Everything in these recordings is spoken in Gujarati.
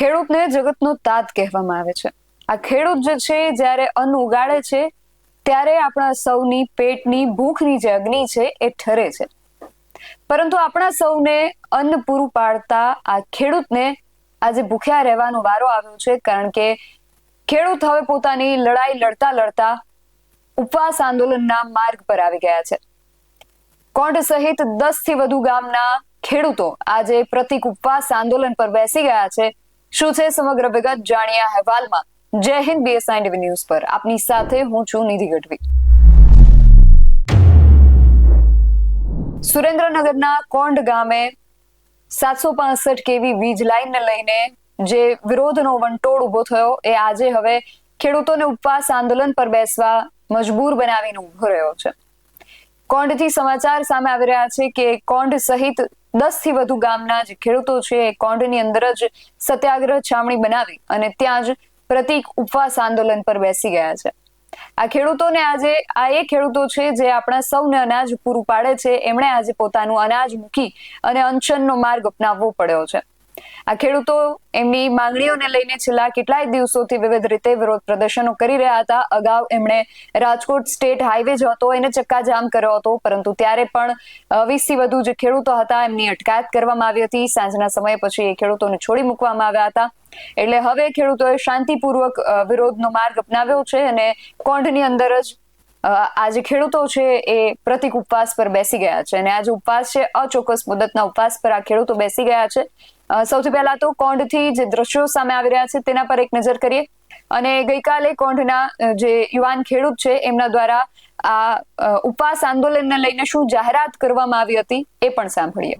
ખેડૂતને જગતનો તાત કહેવામાં આવે છે। આ ખેડૂત જે છે જ્યારે અન્ન ઉગાડે છે ત્યારે આપણા સૌની પેટની ભૂખની જે અગ્નિ છે એ ઠરે છે, પરંતુ આપણા સૌને અન્ન પૂરું પાડતા આ ખેડૂતને આજે ભૂખ્યા રહેવાનો વારો આવ્યો છે, કારણ કે ખેડૂત હવે પોતાની લડાઈ લડતા લડતા ઉપવાસ આંદોલનના માર્ગ પર આવી ગયા છે। કોંઢ સહિત 10 થી વધુ ગામના ખેડૂતો આજે પ્રતિક ઉપવાસ આંદોલન પર બેસી ગયા છે। શું છે સમગ્ર વિગત જાણીએ અહેવાલમાં। જય હિન્દ, BSI ટીવી ન્યૂઝ પર આપની સાથે હું છું નિધિ ગઢવી। સુરેન્દ્રનગરના કોંઢ ગામે 765 kV વીજ લાઈનને લઈને જે વિરોધનો વંટોળ ઉભો થયો એ આજે હવે ખેડૂતોને ઉપવાસ આંદોલન પર બેસવા મજબૂર બનાવીને ઉભો રહ્યો છે। કોંઢથી સમાચાર સામે આવી રહ્યા છે કે કોંઢ સહિત 10 થી વધુ ગામના જે ખેડૂતો છે એ કોંઢની અંદર જ સત્યાગ્રહ છાવણી બનાવી અને ત્યાં જ પ્રતિક ઉપવાસ આંદોલન પર બેસી ગયા છે। આ ખેડૂતોને આજે એ ખેડૂતો છે જે આપણા સૌને અનાજ પૂરું પાડે છે, એમણે આજે પોતાનું અનાજ મૂકી અને અનશનનો માર્ગ અપનાવવો પડ્યો છે। આ ખેડૂતો એમની માંગણીઓને લઈને છેલ્લા કેટલાય દિવસોથી વિવિધ રીતે વિરોધ પ્રદર્શનો કરી રહ્યા હતા। અગાઉ એમણે રાજકોટ સ્ટેટ હાઈવે જો હતો એને ચક્કાજામ કર્યો હતો, પરંતુ ત્યારે પણ 20 થી વધુ જે ખેડૂતો હતા એમની અટકાયત કરવામાં આવી હતી। સાંજના સમય પછી એ ખેડૂતોને છોડી મૂકવામાં આવ્યા હતા, એટલે હવે ખેડૂતોએ શાંતિપૂર્વક વિરોધનો માર્ગ અપનાવ્યો છે અને કોંઢની અંદર જ આ જે ખેડૂતો છે એ પ્રતિક ઉપવાસ પર બેસી ગયા છે અને આ જે ઉપવાસ છે અચોક્કસ મુદતના ઉપવાસ પર આ ખેડૂતો બેસી ગયા છે। સૌથી પહેલા તો કોંઢથી જે દ્રશ્યો સામે આવી રહ્યા છે તેના પર એક નજર કરીએ અને ગઈકાલે કોંઢના જે યુવાન ખેડૂત છે એમના દ્વારા આ ઉપવાસ આંદોલનને લઈને શું જાહેરાત કરવામાં આવી હતી એ પણ સાંભળીએ।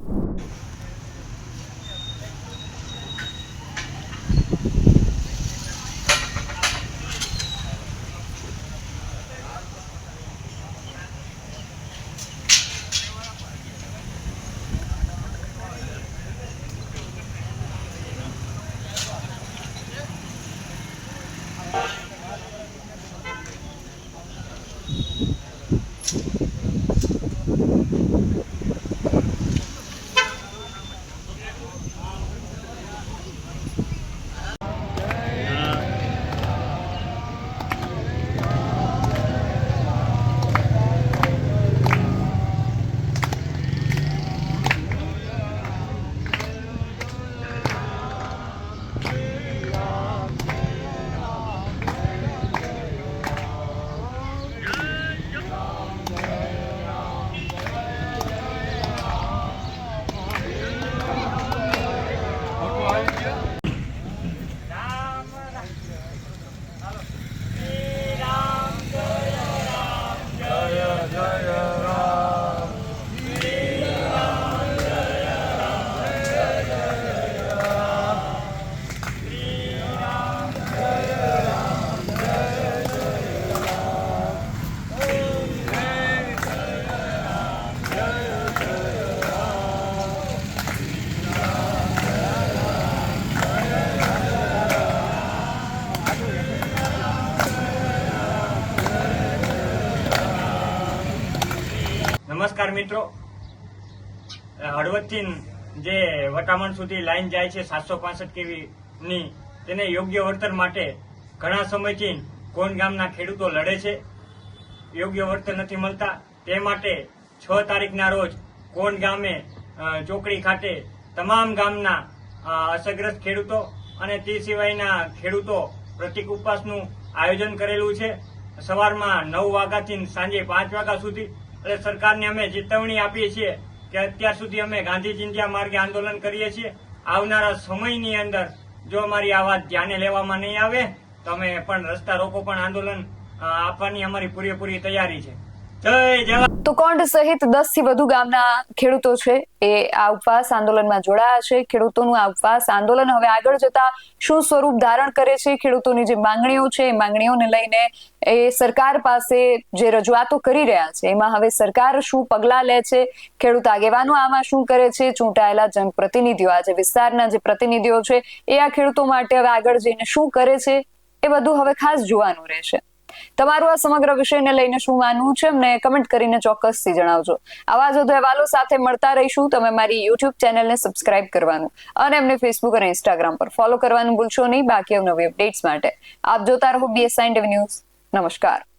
નમસ્કાર મિત્રો, હળવદથી જે વટામણ સુધી લાઈન જાય છે 765 kV ની, તેને યોગ્ય વળતર માટે ઘણા સમયથી કોંઢ ગામના ખેડૂતો લડે છે। યોગ્ય વળતર નથી મળતા, તે માટે 6 તારીખના રોજ કોંઢ ગામે ચોકડી ખાતે તમામ ગામના અસરગ્રસ્ત ખેડૂતો અને તે સિવાયના ખેડૂતો પ્રતિક ઉપવાસનું આયોજન કરેલું છે। સવારમાં 9 વાગ્યાથી સાંજે 5 વાગ્યા સુધી। એટલે સરકારને અમે ચેતવણી આપીએ છીએ કે અત્યાર સુધી અમે ગાંધી ચિંધ્યા માર્ગે આંદોલન કરીએ છીએ। આવનારા સમયની અંદર જો અમારી આ વાત ધ્યાને લેવામાં નહીં આવે તો અમે પણ રસ્તા રોકો પણ આંદોલન આપવાની અમારી પૂરેપૂરી તૈયારી છે। જય જવાન। તો કોંઢ સહિત 10 થી વધુ ગામના ખેડૂતો છે એ આ ઉપવાસ આંદોલનમાં જોડાયા છે। ખેડૂતોનું આ ઉપવાસ આંદોલન હવે આગળ જતા શું સ્વરૂપ ધારણ કરે છે, ખેડૂતોની જે માંગણીઓ છે એ માંગણીઓને લઈને એ સરકાર પાસે જે રજૂઆતો કરી રહ્યા છે એમાં હવે સરકાર શું પગલાં લે છે, ખેડૂત આગેવાનો આમાં શું કરે છે, ચૂંટાયેલા જનપ્રતિનિધિઓ આ જે વિસ્તારના જે પ્રતિનિધિઓ છે એ આ ખેડૂતો માટે હવે આગળ જઈને શું કરે છે એ બધું હવે ખાસ જોવાનું રહેશે। તમારું આ સમગ્ર વિષયને લઈને શું માનવું છે અમને કમેન્ટ કરીને ચોક્કસથી જણાવજો. આવા જ વધુ અહેવાલો સાથે મળતા રહીશું. તમે મારી યુટ્યુબ ચેનલને સબસ્ક્રાઇબ કરવાનું અને એમને ફેસબુક અને ઇન્સ્ટાગ્રામ પર ફોલો કરવાનું ભૂલશો નહીં. બાકી નવી અપડેટ્સ માટે આપ જોતા રહો BSI ન્યૂઝ. નમસ્કાર.